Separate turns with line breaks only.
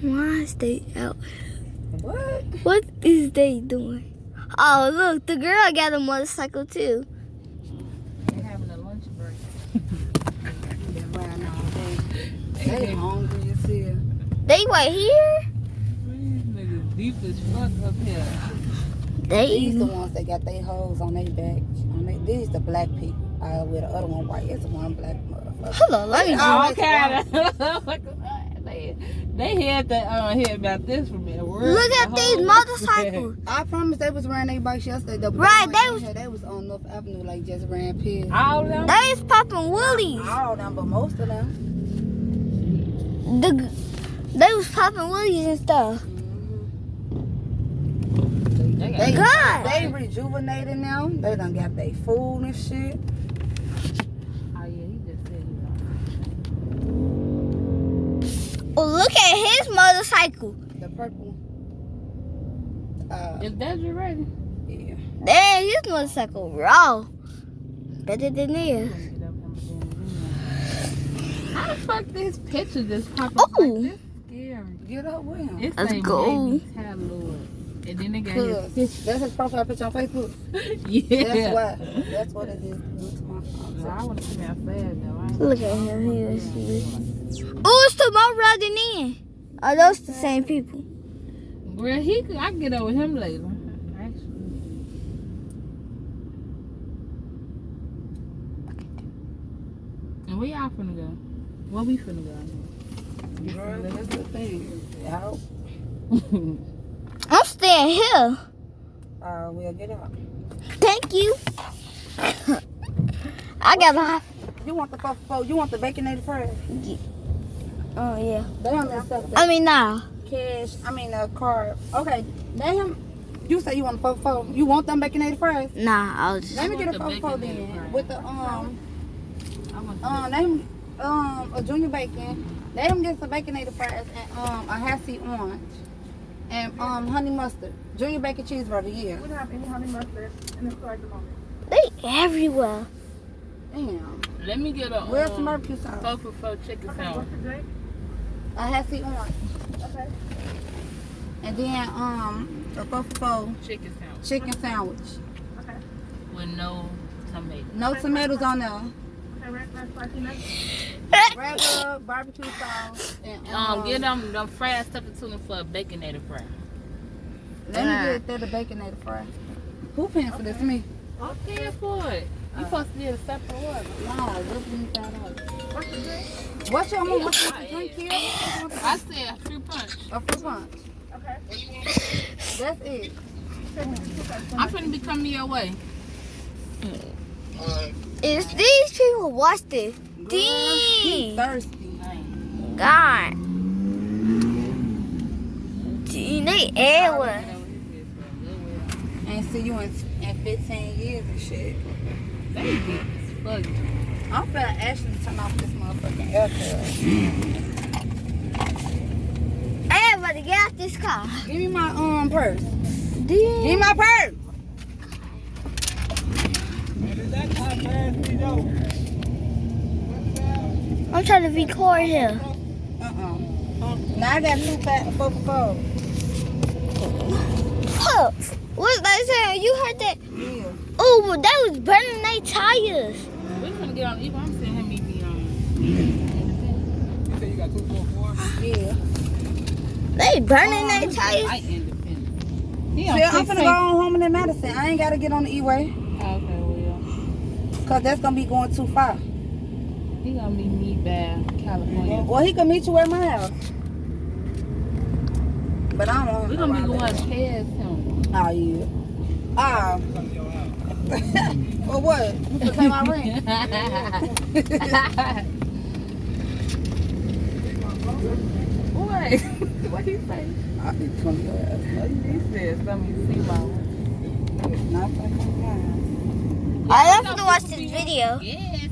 Why is they out?
What?
What is they doing? Oh, look, the girl got a motorcycle too.
They're having a lunch break.
Been riding all day. They hungry as hell.
They right here?
These niggas deep as fuck up here.
These the ones that got their hoes on their back. These the black people. With the other one white. It's the one black motherfucker.
Hold on, let me
Oh, okay. They had to hear about this from me.
look at these motorcycles.
I promise they was riding their bikes yesterday. The
Right,
they was on North Avenue like just ran past.
All of them?
They is popping willies.
All of them, but most of them.
They was popping willies and stuff.
They rejuvenated now. They done got their food and shit.
Oh, yeah, he just said
Oh, look at his motorcycle.
The purple.
Is that you ready?
Yeah.
Dang, his motorcycle raw. Better than theirs.
How the fuck this picture just pop up
Oh.
like this? Scary.
Get up with him.
It's
Let's
a
go.
baby tabloid. And then they got his picture.
That's his profile picture on Facebook.
Yeah.
That's what it is. To my phone.
I want to see how fast though.
Look at him. Oh, it's the more riding in. Oh, those the same people.
Well, I can get over him later. Actually. And where y'all finna go? Where we finna go?
Girl, that's the thing. Out.
I'm staying here.
We'll get out.
Thank you. I got a.
You want the you want the baconated fries?
Oh yeah.
They don't accept
I mean, nah.
cash. Card. Okay. You say you want the fofo. You want them baconated fries?
Nah, I was just.
Let me get a
the
fofo
baconated
then
fries.
with the
I want
a junior bacon. Let them get some baconated fries and a Hassie orange and honey mustard. Junior bacon cheeseburger. Yeah.
We don't have any honey mustard in the store at the moment.
They everywhere.
Damn.
Let me get a
Where's some barbecue sauce?
4 for 4 chicken
Okay,
sandwich.
what's the drink?
A Hassie orange.
Okay.
And then a 4 for 4
Chicken sandwich
chicken sandwich.
Okay.
with no tomato.
No tomatoes on there.
Okay, red spicy nuts.
Regular barbecue sauce. And,
Get them fried stuffing tuna for a baconated fry.
Let me get the baconated fry. Who paying for this? Me.
I'm paying for it. You supposed to get a separate order.
Nah, just give me $5.
What's the drink?
What's your what's the drink here?
I said a fruit punch.
A fruit punch.
Okay.
That's it.
I'm finna be coming your way.
Is these people watch this?
He's
Dang.
thirsty.
God. Dang, they everywhere.
Ain't see you in 15 years and shit.
They deep as fuck.
I'm finna actually turn off this motherfucking air conditioner.
Everybody get out this car.
Give me my purse.
Dang.
Give me my purse.
I'm trying to record here.
Now I got 2 fat 4 for 4.
Huh. What's that saying? You heard that?
Yeah.
Oh, well, that was burning their tires.
We finna get on Evo. I'm seeing him meet me on.
You say you got 2 4 4?
Yeah.
They burning their
I
tires.
independent. He on
See, I'm finna
16.
go on home in Madison. I ain't gotta get on the E-way.
Okay, well,
Cause that's gonna be going too far.
he gonna meet me by California.
Well, he can meet you at my house. But I don't want
We
him
gonna be
around
going
there.
past him.
Oh, yeah. For what? You can pay my rent.
What? What he say?
I'll be 20 your ass.
He said something you see my
Not fucking
I love to watch this video.
Yes,